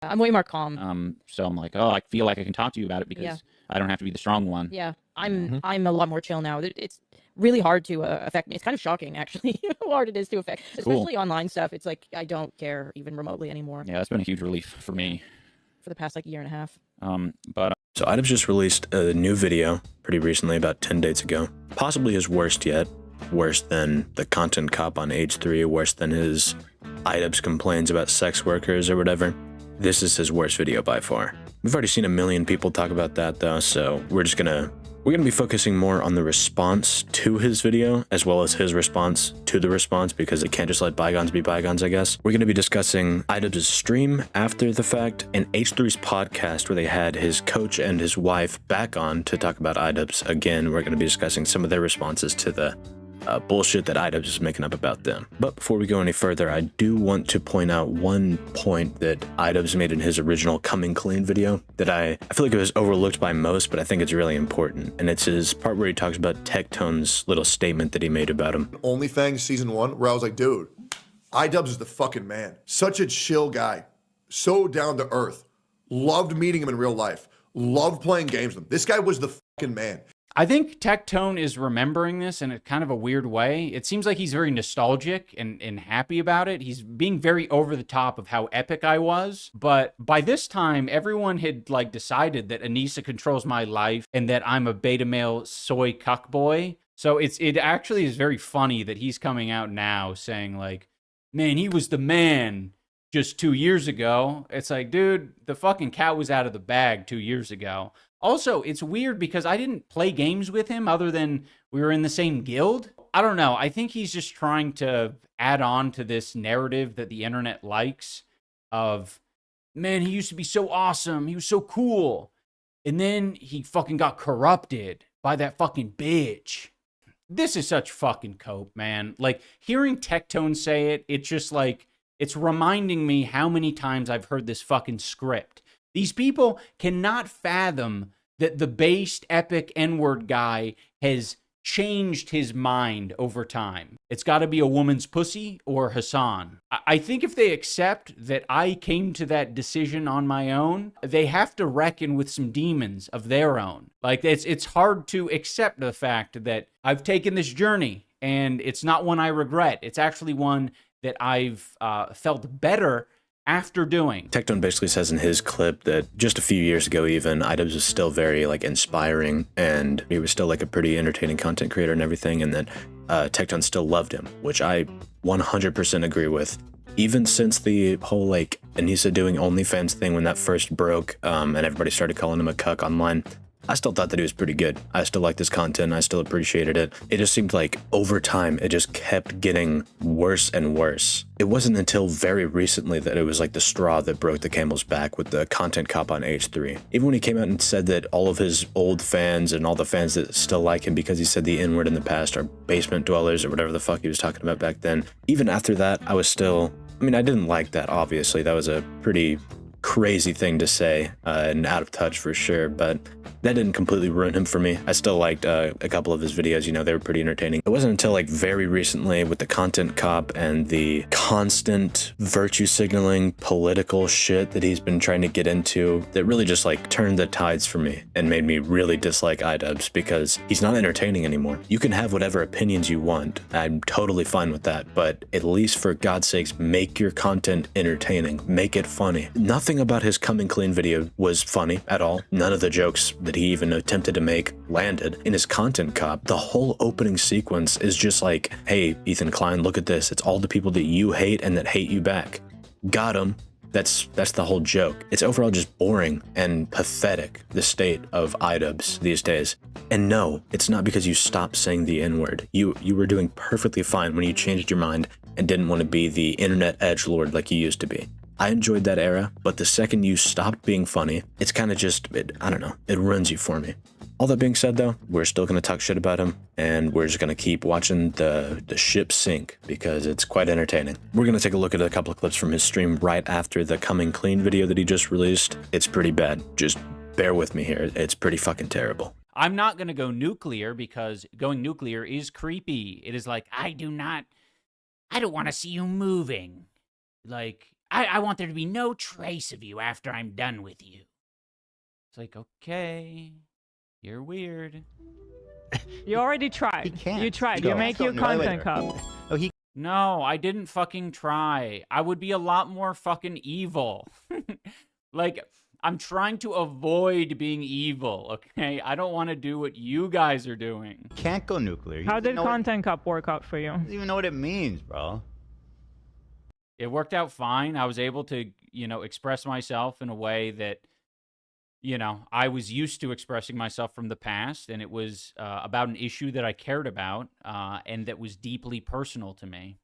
I'm way more calm. So I'm like, oh, I feel like I can talk to you about it because I don't have to be the strong one. Yeah, I'm a lot more chill now. It's really hard to affect me. It's kind of shocking, actually, how hard it is to affect, especially online stuff. It's like I don't care even remotely anymore. Yeah, that's been a huge relief for me for the past like year and a half. So Idubbbz just released a new video pretty recently, about 10 days ago. Possibly his worst yet. Worse than the content cop on Age 3, worse than his Idubbbz complains about sex workers or whatever. This is his worst video by far. We've already seen a million people talk about that though, so we're gonna be focusing more on the response to his video as well as his response to the response, because it can't just let bygones be bygones, I guess. We're gonna be discussing Idubbbz's stream after the fact and H3's podcast where they had his coach and his wife back on to talk about Idubbbz again. We're gonna be discussing some of their responses to the bullshit that Idubbbz is making up about them. But before we go any further, I do want to point out one point that Idubbbz made in his original Coming Clean video that I feel like it was overlooked by most, but I think it's really important. And it's his part where he talks about Tectone's little statement that he made about him. OnlyFans season 1, where I was like, dude, Idubbbz is the fucking man. Such a chill guy. So down to earth. Loved meeting him in real life. Loved playing games with him. This guy was the fucking man. I think Tectone is remembering this in a kind of a weird way. It seems like he's very nostalgic and happy about it. He's being very over the top of how epic I was. But by this time, everyone had like decided that Anissa controls my life and that I'm a beta male soy cuck boy. So it actually is very funny that he's coming out now saying like, man, he was the man just 2 years ago. It's like, dude, the fucking cat was out of the bag 2 years ago. Also, it's weird because I didn't play games with him other than we were in the same guild. I don't know. I think he's just trying to add on to this narrative that the internet likes of, man, he used to be so awesome. He was so cool. And then he fucking got corrupted by that fucking bitch. This is such fucking cope, man. Like, hearing Tectone say it, it's just like, it's reminding me how many times I've heard this fucking script. These people cannot fathom that the based epic N-word guy has changed his mind over time. It's got to be a woman's pussy or Hassan. I think if they accept that I came to that decision on my own, they have to reckon with some demons of their own. Like, it's hard to accept the fact that I've taken this journey and it's not one I regret. It's actually one that I've felt better after doing. Tectone basically says in his clip that just a few years ago even, Idubbbz was still very like inspiring and he was still like a pretty entertaining content creator and everything, and that Tectone still loved him, which I 100% agree with. Even since the whole like Anissa doing OnlyFans thing when that first broke and everybody started calling him a cuck online, I still thought that he was pretty good. I still liked his content. I still appreciated it. It just seemed like over time, it just kept getting worse and worse. It wasn't until very recently that it was like the straw that broke the camel's back with the content cop on H3. Even when he came out and said that all of his old fans and all the fans that still like him because he said the N-word in the past are basement dwellers or whatever the fuck he was talking about back then. Even after that, I was still, I mean, I didn't like that, obviously. That was a pretty crazy thing to say and out of touch for sure, but that didn't completely ruin him for me. I still liked a couple of his videos, you know, they were pretty entertaining. It wasn't until like very recently with the content cop and the constant virtue signaling political shit that he's been trying to get into that really just like turned the tides for me and made me really dislike Idubbbz, because he's not entertaining anymore. You can have whatever opinions you want. I'm totally fine with that, but at least for God's sakes, make your content entertaining, make it funny. Nothing about his Coming Clean video was funny at all. None of the jokes that he even attempted to make landed. In his content cop, the whole opening sequence is just like, hey, Ethan Klein, look at this. It's all the people that you hate and that hate you back. Got him. That's the whole joke. It's overall just boring and pathetic, the state of Idubbbz these days. And no, it's not because you stopped saying the N-word. You were doing perfectly fine when you changed your mind and didn't want to be the internet edgelord like you used to be. I enjoyed that era, but the second you stopped being funny, it's kind of just, I don't know, it ruins you for me. All that being said though, we're still going to talk shit about him, and we're just going to keep watching the ship sink because it's quite entertaining. We're going to take a look at a couple of clips from his stream right after the Coming Clean video that he just released. It's pretty bad. Just bear with me here. It's pretty fucking terrible. I'm not going to go nuclear because going nuclear is creepy. It is like, I don't want to see you moving. Like, I want there to be no trace of you after I'm done with you. It's like, okay, you're weird. You already tried. He can't. You tried. Go. You make your content cup. Oh, he. No, I didn't fucking try. I would be a lot more fucking evil. Like, I'm trying to avoid being evil, okay? I don't want to do what you guys are doing. Can't go nuclear. How did content cup work out for you? He doesn't even know what it means, bro. It worked out fine. I was able to, express myself in a way that, I was used to expressing myself from the past, and it was about an issue that I cared about and that was deeply personal to me.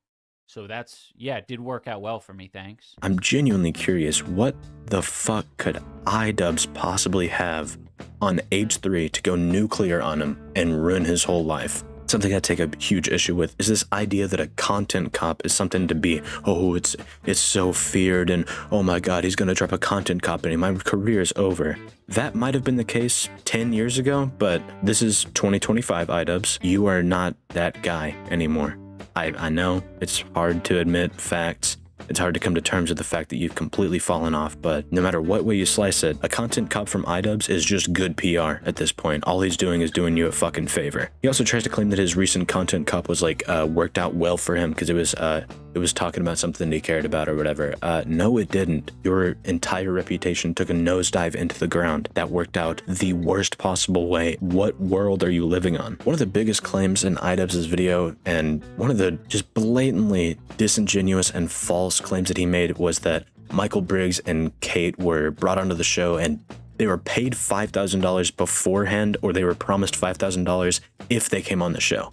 So it did work out well for me, thanks. I'm genuinely curious, what the fuck could Idubbbz possibly have on H3 to go nuclear on him and ruin his whole life? Something I take a huge issue with is this idea that a content cop is something to be, oh, it's so feared, and oh my god, he's gonna drop a content cop and my career is over. That might have been the case 10 years ago, but this is 2025, Idubbbz. You are not that guy anymore. I know it's hard to admit facts. It's hard to come to terms with the fact that you've completely fallen off, but no matter what way you slice it, a content cop from Idubbbz is just good PR at this point. All he's doing is doing you a fucking favor. He also tries to claim that his recent content cop was worked out well for him because it was talking about something he cared about or whatever. No, it didn't. Your entire reputation took a nosedive into the ground. That worked out the worst possible way. What world are you living on? One of the biggest claims in Idubbbz's video, and one of the just blatantly disingenuous and false claims that he made, was that Michael Briggs and Kate were brought onto the show and they were paid $5,000 beforehand, or they were promised $5,000 if they came on the show.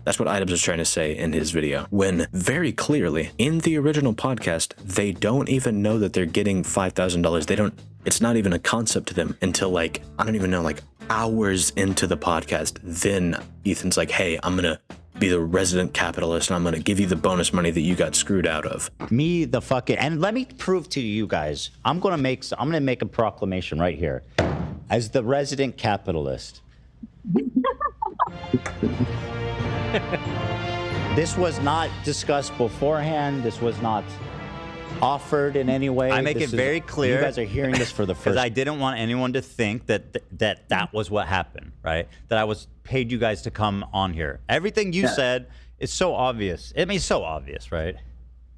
That's what Idubbbz was trying to say in his video, when very clearly in the original podcast, they don't even know that they're getting $5,000. It's not even a concept to them until I don't even know, hours into the podcast. Then Ethan's like, hey, I'm gonna be the resident capitalist and I'm gonna give you the bonus money that you got screwed out of. And let me prove to you guys, I'm gonna make a proclamation right here. As the resident capitalist. This was not discussed beforehand. This was not offered in any way. I make it very clear. You guys are hearing this for the first. Because I didn't want anyone to think that was what happened, right? That I was paid you guys to come on here. Everything you said is so obvious. I mean, so obvious, right?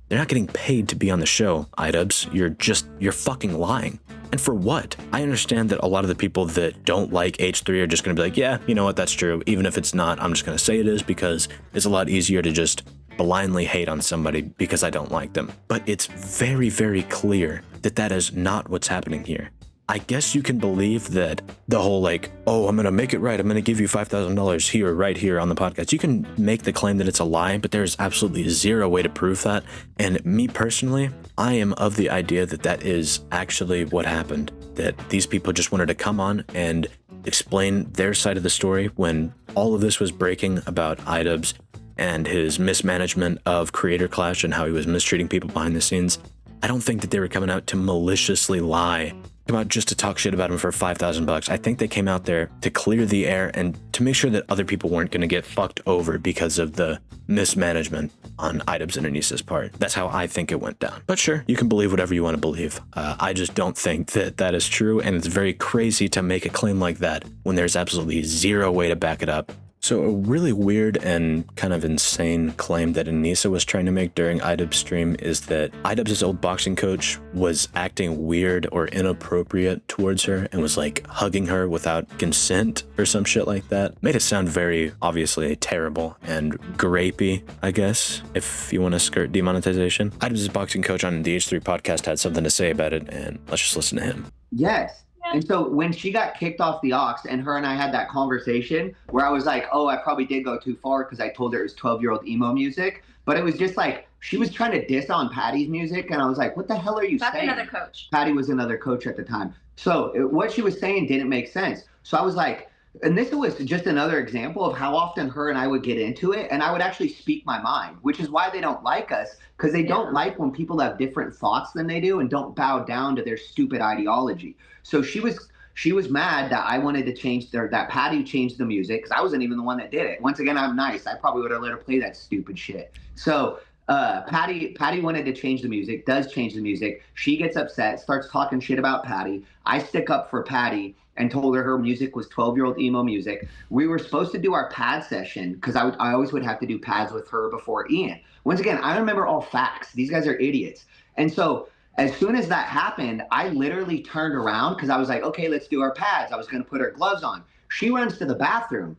They're not getting paid to be on the show, Idubbbz. You're fucking lying. And for what? I understand that a lot of the people that don't like H3 are just going to be like, yeah, you know what, that's true. Even if it's not, I'm just going to say it is, because it's a lot easier to just blindly hate on somebody because I don't like them. But it's very, very clear that that is not what's happening here. I guess you can believe that the whole oh, I'm going to make it right. I'm going to give you $5,000 here, right here on the podcast. You can make the claim that it's a lie, but there's absolutely zero way to prove that. And me personally, I am of the idea that that is actually what happened. That these people just wanted to come on and explain their side of the story when all of this was breaking about Idubbbz and his mismanagement of Creator Clash and how he was mistreating people behind the scenes. I don't think that they were coming out to maliciously lie, come out just to talk shit about him for $5,000. I think they came out there to clear the air and to make sure that other people weren't going to get fucked over because of the mismanagement on Idubbbz and Anissa's part. That's how I think it went down. But sure, you can believe whatever you want to believe. I just don't think that that is true, and it's very crazy to make a claim like that when there's absolutely zero way to back it up. So a really weird and kind of insane claim that Anissa was trying to make during Idubbbz's stream is that Idubbbz's old boxing coach was acting weird or inappropriate towards her and was hugging her without consent or some shit like that. Made it sound very obviously terrible and grapey, I guess, if you want to skirt demonetization. Idubbbz's boxing coach on the H3 podcast had something to say about it, and let's just listen to him. Yes. And so when she got kicked off the aux and her and I had that conversation where I was like, oh, I probably did go too far because I told her it was 12-year-old emo music. But it was just she was trying to diss on Patty's music. And I was like, what the hell are you saying? That's another coach. Patty was another coach at the time. So what she was saying didn't make sense. So I was like, and this was just another example of how often her and I would get into it. And I would actually speak my mind, which is why they don't like us, because they don't like when people have different thoughts than they do and don't bow down to their stupid ideology. So she was mad that I wanted to change that Patty changed the music, because I wasn't even the one that did it. Once again, I'm nice. I probably would have let her play that stupid shit. So Patty wanted to change the music, does change the music. She gets upset, starts talking shit about Patty. I stick up for Patty and told her music was 12-year-old emo music. We were supposed to do our pad session because I always would have to do pads with her before Ian. Once again, I remember all facts. These guys are idiots. And so as soon as that happened, I literally turned around because I was like, okay, let's do our pads. I was going to put her gloves on. She runs to the bathroom.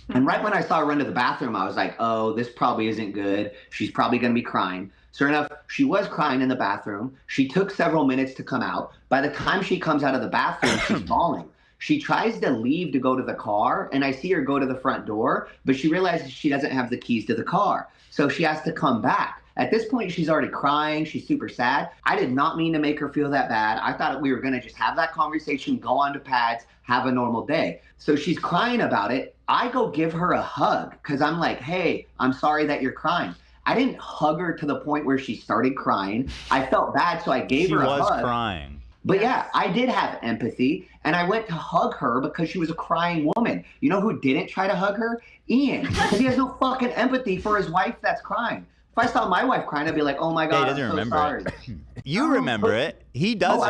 And right when I saw her run to the bathroom, I was like, oh, this probably isn't good. She's probably going to be crying. Sure enough, she was crying in the bathroom. She took several minutes to come out. By the time she comes out of the bathroom, she's bawling. She tries to leave to go to the car, and I see her go to the front door, but she realizes she doesn't have the keys to the car. So she has to come back. At this point, she's already crying. She's super sad. I did not mean to make her feel that bad. I thought we were going to just have that conversation, go on to pads, have a normal day. So she's crying about it. I go give her a hug because I'm like, hey, I'm sorry that you're crying. I didn't hug her to the point where she started crying. I felt bad, so I gave her a hug. She was crying. But yeah, I did have empathy, and I went to hug her because she was a crying woman. You know who didn't try to hug her? Ian, because he has no fucking empathy for his wife that's crying. If I saw my wife crying, I'd be like, oh my God, he doesn't I'm so remember sorry. it. You remember it. He doesn't.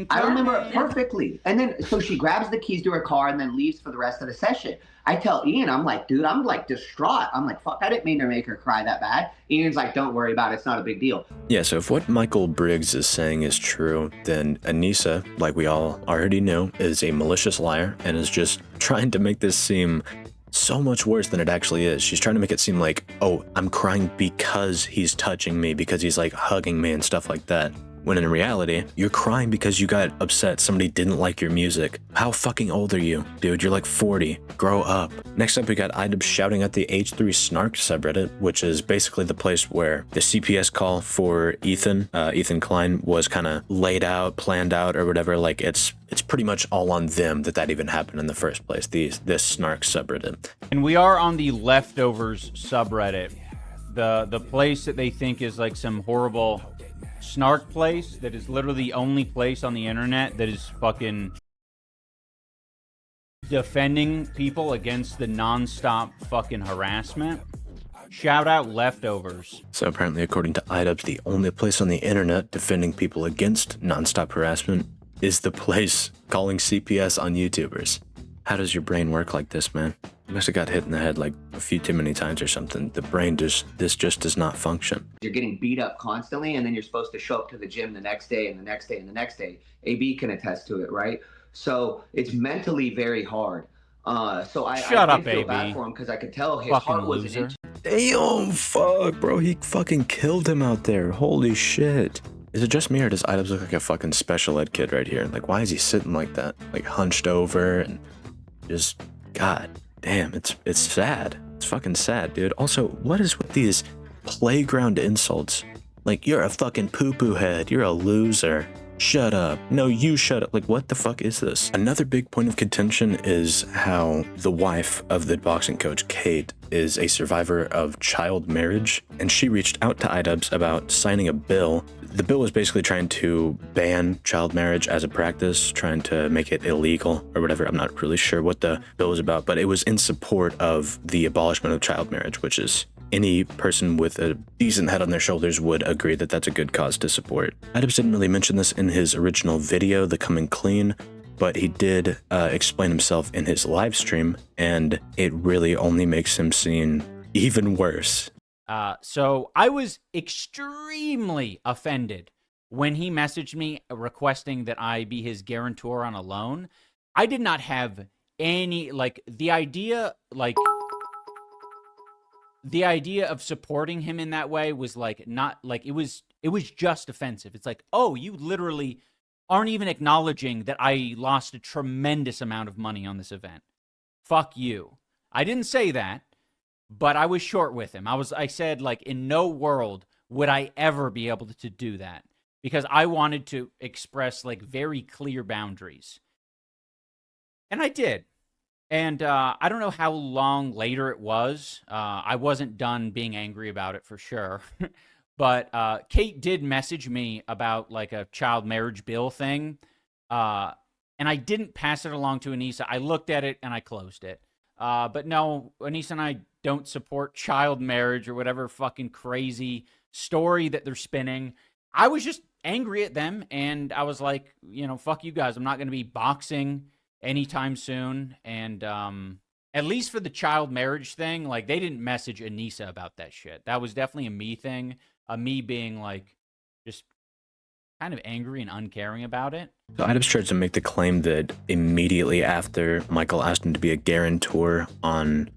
I remember it perfectly. And then, so she grabs the keys to her car and then leaves for the rest of the session. I tell Ian, I'm like, dude, I'm like distraught. I'm like, fuck, I didn't mean to make her cry that bad. Ian's like, don't worry about it. It's not a big deal. Yeah, so if what Michael Briggs is saying is true, then Anissa, like we all already know, is a malicious liar and is just trying to make this seem so much worse than it actually is. She's trying to make it seem like, oh, I'm crying because he's touching me, because he's like hugging me and stuff like that. When in reality, you're crying because you got upset somebody didn't like your music. How fucking old are you? Dude, you're like 40. Grow up. Next up, we got Idubbbz shouting at the H3 Snark subreddit, which is basically the place where the CPS call for Ethan Klein was kind of laid out, planned out, or whatever. Like, it's pretty much all on them that even happened in the first place, this Snark subreddit. And we are on the Leftovers subreddit, the place that they think is like some horrible snark place that is literally the only place on the internet that is fucking defending people against the non-stop fucking harassment. Shout out Leftovers. So apparently, according to Idubbbz, the only place on the internet defending people against non-stop harassment is the place calling CPS on YouTubers. How does your brain work like this, man? You must have got hit in the head like a few too many times or something. The brain this just does not function. You're getting beat up constantly, and then you're supposed to show up to the gym the next day and the next day and the next day. AB can attest to it, right? So it's mentally very hard. So I feel bad for him because I could tell his heart wasn't into it. Damn, fuck, bro. He fucking killed him out there. Holy shit. Is it just me, or does Idubbbz look like a fucking special ed kid right here? Like, why is he sitting like that? Like, hunched over and just, god damn, it's sad. It's fucking sad, dude. Also, what is with these playground insults? Like, you're a fucking poo-poo head. You're a loser. Shut up. No, you shut up. Like, what the fuck is this? Another big point of contention is how the wife of the boxing coach, Kate, is a survivor of child marriage, and she reached out to Idubbbz about signing a bill. The bill was basically trying to ban child marriage as a practice, trying to make it illegal or whatever. I'm not really sure what the bill was about, but it was in support of the abolishment of child marriage, which is any person with a decent head on their shoulders would agree that that's a good cause to support. Idubbbz didn't really mention this in his original video, The Coming Clean, but he did explain himself in his live stream, and it really only makes him seem even worse. So I was extremely offended when he messaged me requesting that I be his guarantor on a loan. I did not have any, the idea of supporting him in that way was it was just offensive. It's like, oh, you literally aren't even acknowledging that I lost a tremendous amount of money on this event. Fuck you. I didn't say that, but I was short with him. I said, in no world would I ever be able to do that, because I wanted to express very clear boundaries. And I did. And I don't know how long later it was. I wasn't done being angry about it for sure. But Kate did message me about a child marriage bill thing. And I didn't pass it along to Anissa. I looked at it and I closed it. But no, Anissa and I don't support child marriage or whatever fucking crazy story that they're spinning. I was just angry at them, and I was like, fuck you guys. I'm not going to be boxing anytime soon. And at least for the child marriage thing, like, they didn't message Anissa about that shit. That was definitely a me thing, me being like just kind of angry and uncaring about it. So Idubbbz tried to make the claim that immediately after Michael asked him to be a guarantor on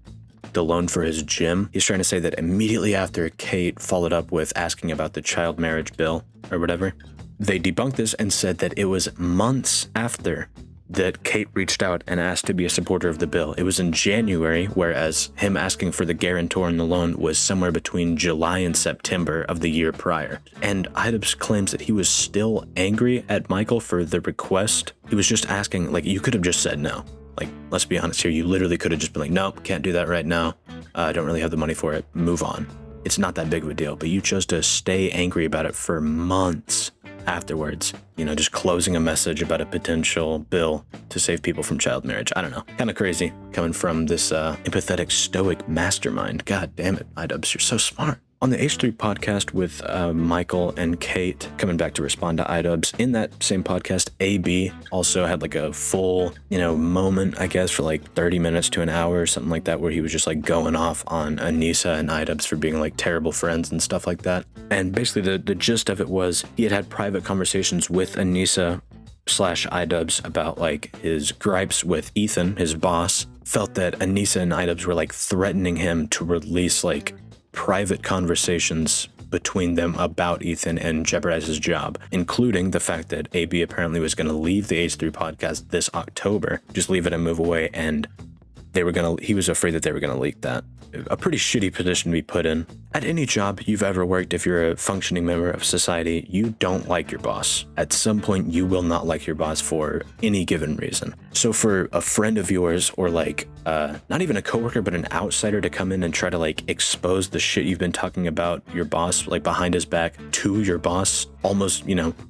the loan for his gym, he's trying to say that immediately after Kate followed up with asking about the child marriage bill or whatever, they debunked this and said that it was months after that Kate reached out and asked to be a supporter of the bill. It was in January, whereas him asking for the guarantor and the loan was somewhere between July and September of the year prior. And Idubbbz claims that he was still angry at Michael for the request. He was just asking, like, you could have just said no. Like, let's be honest here, you literally could have just been like, nope, can't do that right now. I don't really have the money for it. Move on. It's not that big of a deal, but you chose to stay angry about it for months afterwards, just closing a message about a potential bill to save people from child marriage. I don't know. Kind of crazy coming from this empathetic, stoic mastermind. God damn it, Idubbbz, you're so smart. On the H3 podcast with Michael and Kate, coming back to respond to Idubbbz, in that same podcast, AB also had like a full, moment, I guess, for like 30 minutes to an hour or something like that, where he was just like going off on Anissa and Idubbbz for being like terrible friends and stuff like that. And basically the gist of it was he had private conversations with Anissa / Idubbbz about like his gripes with Ethan, his boss, felt that Anissa and Idubbbz were like threatening him to release like private conversations between them about Ethan and jeopardize his job, including the fact that AB apparently was going to leave the H3 podcast this October, just leave it and move away, and he was afraid that they were going to leak that. A pretty shitty position to be put in. At any job you've ever worked, if you're a functioning member of society, you don't like your boss. At some point, you will not like your boss for any given reason. So for a friend of yours, or like, not even a coworker, but an outsider to come in and try to like expose the shit you've been talking about your boss, like behind his back to your boss, almost,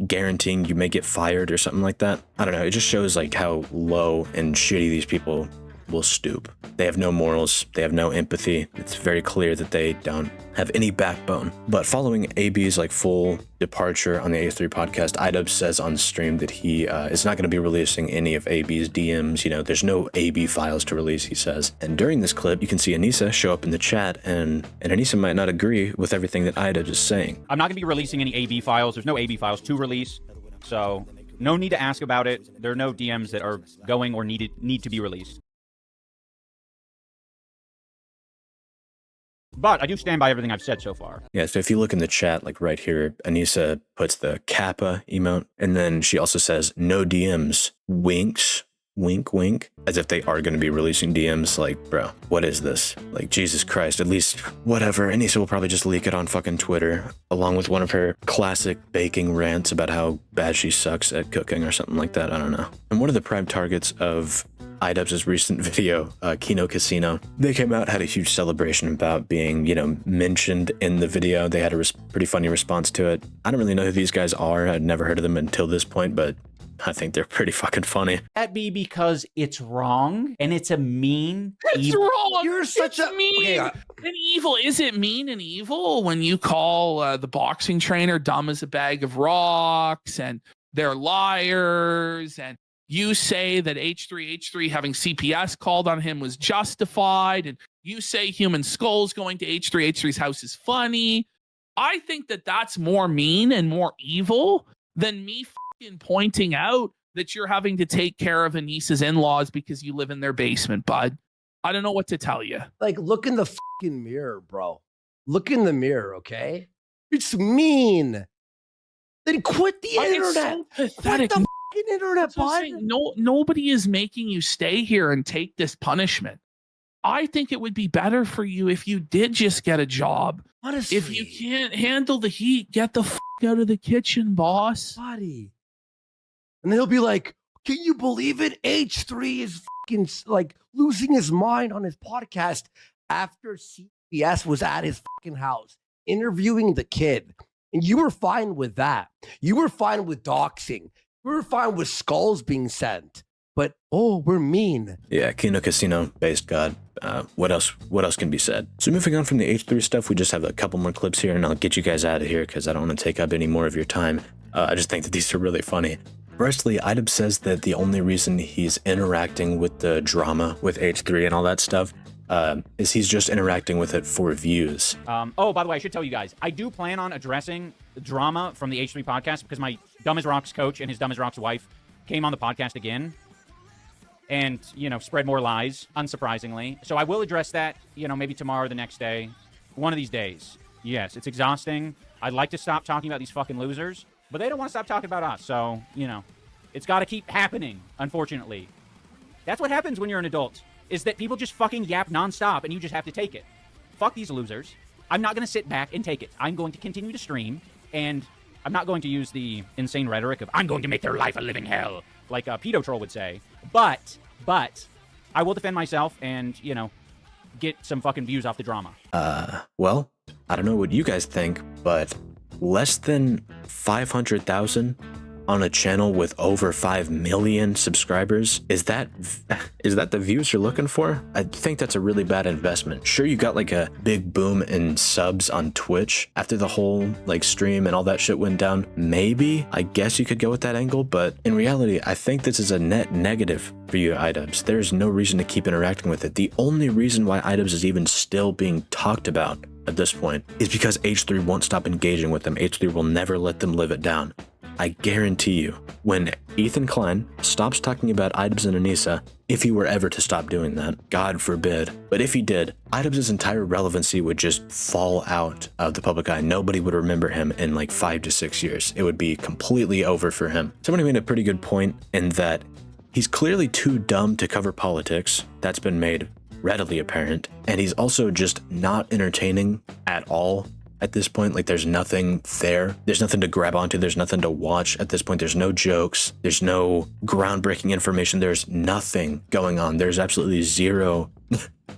guaranteeing you may get fired or something like that. I don't know. It just shows like how low and shitty these people will stoop. They have no morals, they have no empathy. It's very clear that they don't have any backbone. But following AB's like full departure on the A3 podcast, Idubbbz says on stream that he is not going to be releasing any of AB's DMs. There's no AB files to release, he says. And during this clip, you can see Anissa show up in the chat, and Anissa might not agree with everything that Idubbbz is saying. I'm not going to be releasing any AB files. There's no AB files to release, so no need to ask about it. There are no DMs that are going or need to be released. But I do stand by everything I've said so far. Yeah, so if you look in the chat, like right here, Anissa puts the Kappa emote, and then she also says, no DMs, winks, wink, wink, as if they are going to be releasing DMs. Like, bro, what is this? Like, Jesus Christ, at least, whatever. Anissa will probably just leak it on fucking Twitter, along with one of her classic baking rants about how bad she sucks at cooking or something like that. I don't know. And one of the prime targets of Idubbbz's recent video, Kino Casino, they came out, had a huge celebration about being, mentioned in the video. They had a pretty funny response to it. I don't really know who these guys are. I'd never heard of them until this point, but I think they're pretty fucking funny. That be because it's wrong and it's a mean. It's wrong. You're such a mean and evil. Is it mean and evil when you call the boxing trainer dumb as a bag of rocks and they're liars, and you say that H3 having CPS called on him was justified, and you say human skulls going to H3's house is funny? I think that that's more mean and more evil than me fucking pointing out that you're having to take care of Anissa's in-laws because you live in their basement, bud. I don't know what to tell you. Like, look in the fucking mirror, bro. Look in the mirror, okay? It's mean. Then quit the internet. It's so pathetic. Quit the internet, bud. Nobody is making you stay here and take this punishment. I think it would be better for you if you did just get a job. Honestly. If you can't handle the heat, get the fuck out of the kitchen, boss. Buddy. And then he'll be like, can you believe it? H3 is fucking like losing his mind on his podcast after CBS was at his fucking house interviewing the kid. And you were fine with that. You were fine with doxing. You were fine with skulls being sent. but oh, we're mean. Yeah, Kino Casino based god. What else? What else can be said? So moving on from the H3 stuff, we just have a couple more clips here, and I'll get you guys out of here because I don't want to take up any more of your time. I just think that these are really funny. Firstly, Idubbbz says that the only reason he's interacting with the drama with H3 and all that stuff is he's just interacting with it for views. Oh, by the way, I should tell you guys, I do plan on addressing the drama from the H3 podcast because my Dumb as Rocks coach and his Dumb as Rocks wife came on the podcast again and, you know, spread more lies, unsurprisingly. So I will address that, you know, maybe tomorrow or the next day. One of these days. Yes, it's exhausting. I'd like to stop talking about these fucking losers, but they don't want to stop talking about us. So, you know, it's got to keep happening, unfortunately. That's what happens when you're an adult, is that people just fucking yap nonstop and you just have to take it. Fuck these losers. I'm not going to sit back and take it. I'm going to continue to stream, and I'm not going to use the insane rhetoric of, I'm going to make their life a living hell, like a pedo troll would say. But, I will defend myself and, you know, get some fucking views off the drama. Well, I don't know what you guys think, but less than 500,000 on a channel with over 5 million subscribers, is that the views you're looking for? I think that's a really bad investment. Sure, you got like a big boom in subs on Twitch after the whole like stream and all that shit went down. Maybe, I guess you could go with that angle, but in reality, I think this is a net negative for you, Idubbbz. There's no reason to keep interacting with it. The only reason why Idubbbz is even still being talked about at this point is because H3 won't stop engaging with them. H3 will never let them live it down. I guarantee you, when Ethan Klein stops talking about Idubbbz and Anissa, if he were ever to stop doing that, God forbid, but if he did, Idubbbz's entire relevancy would just fall out of the public eye. Nobody would remember him in like 5 to 6 years. It would be completely over for him. Somebody made a pretty good point in that he's clearly too dumb to cover politics. That's been made readily apparent. And he's also just not entertaining at all. At this point, like there's nothing there. There's nothing to grab onto. There's nothing to watch at this point. There's no jokes. There's no groundbreaking information. There's nothing going on. There's absolutely zero.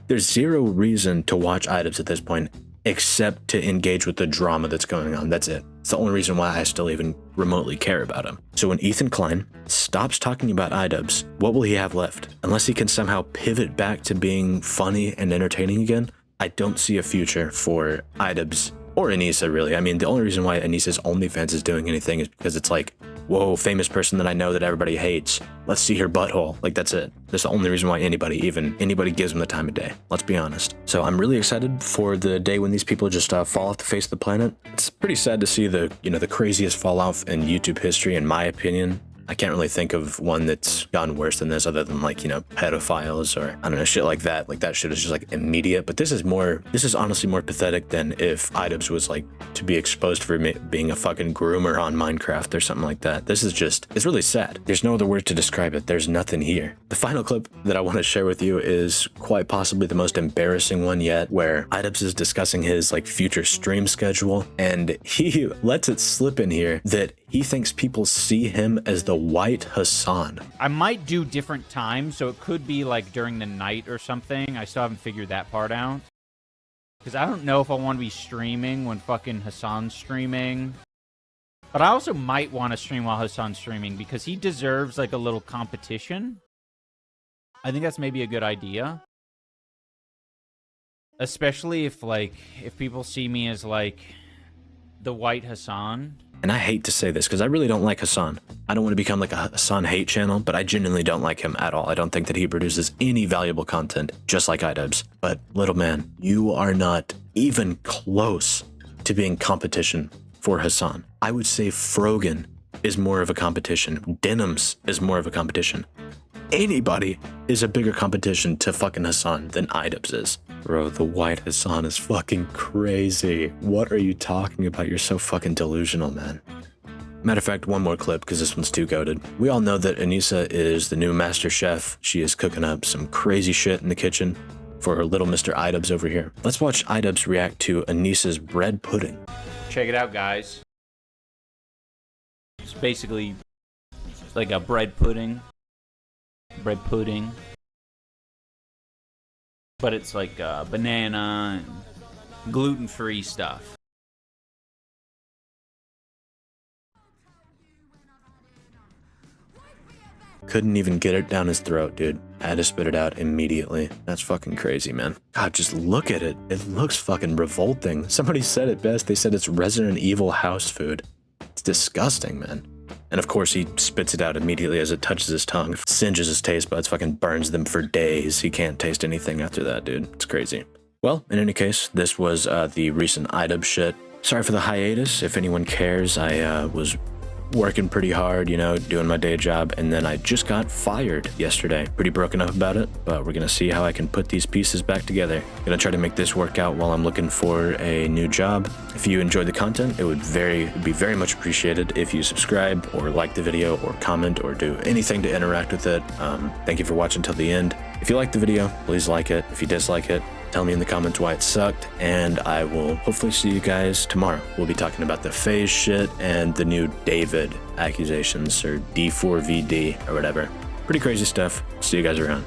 There's zero reason to watch Idubbbz at this point, except to engage with the drama that's going on. That's it. It's the only reason why I still even remotely care about him. So when Ethan Klein stops talking about Idubbbz, what will he have left? Unless he can somehow pivot back to being funny and entertaining again, I don't see a future for Idubbbz. Or Anissa, really. I mean, the only reason why Anissa's OnlyFans is doing anything is because it's like, whoa, famous person that I know that everybody hates. Let's see her butthole. Like, that's it. That's the only reason why anybody gives them the time of day. Let's be honest. So I'm really excited for the day when these people just fall off the face of the planet. It's pretty sad to see the craziest fall off in YouTube history, in my opinion. I can't really think of one that's gone worse than this other than like, pedophiles or I don't know, shit like that. Like that shit is just like immediate. But this is honestly more pathetic than if Idubbbz was like to be exposed for being a fucking groomer on Minecraft or something like that. It's really sad. There's no other word to describe it. There's nothing here. The final clip that I want to share with you is quite possibly the most embarrassing one yet, where Idubbbz is discussing his like future stream schedule, and he lets it slip in here that he thinks people see him as the White Hassan. I might do different times, so it could be like during the night or something. I still haven't figured that part out. Because I don't know if I want to be streaming when fucking Hassan's streaming. But I also might want to stream while Hassan's streaming because he deserves like a little competition. I think that's maybe a good idea. Especially if people see me as like the White Hassan. And I hate to say this because I really don't like Hassan. I don't want to become like a Hassan hate channel, but I genuinely don't like him at all. I don't think that he produces any valuable content, just like Idubbbz. But little man, you are not even close to being competition for Hassan. I would say Frogan is more of a competition. Denims is more of a competition. Anybody is a bigger competition to fucking Hassan than Idubbbz is. Bro, the White Hassan is fucking crazy. What are you talking about? You're so fucking delusional, man. Matter of fact, one more clip, because this one's too goated. We all know that Anissa is the new master chef. She is cooking up some crazy shit in the kitchen for her little Mr. Idubbbz over here. Let's watch Idubbbz react to Anissa's bread pudding. Check it out, guys. It's basically like a bread pudding. Bread pudding. But it's like banana and gluten-free stuff. Couldn't even get it down his throat, dude. I had to spit it out immediately. That's fucking crazy, man. God, just look at it. It looks fucking revolting. Somebody said it best. They said it's Resident Evil house food. It's disgusting, man. And of course, he spits it out immediately as it touches his tongue. Singes his taste buds, fucking burns them for days. He can't taste anything after that, dude. It's crazy. Well, in any case, this was the recent Idubbbz shit. Sorry for the hiatus. If anyone cares, I was working pretty hard, you know, doing my day job, and then I just got fired yesterday. Pretty broken up about it, but we're gonna see how I can put these pieces back together. Gonna try to make this work out while I'm looking for a new job. If you enjoyed the content, it would be very much appreciated if you subscribe or like the video or comment or do anything to interact with it. Thank you for watching till the end. If you liked the video, please like it. If you dislike it, tell me in the comments why it sucked, and I will hopefully see you guys tomorrow. We'll be talking about the FaZe shit and the new David accusations, or D4VD or whatever. Pretty crazy stuff. See you guys around.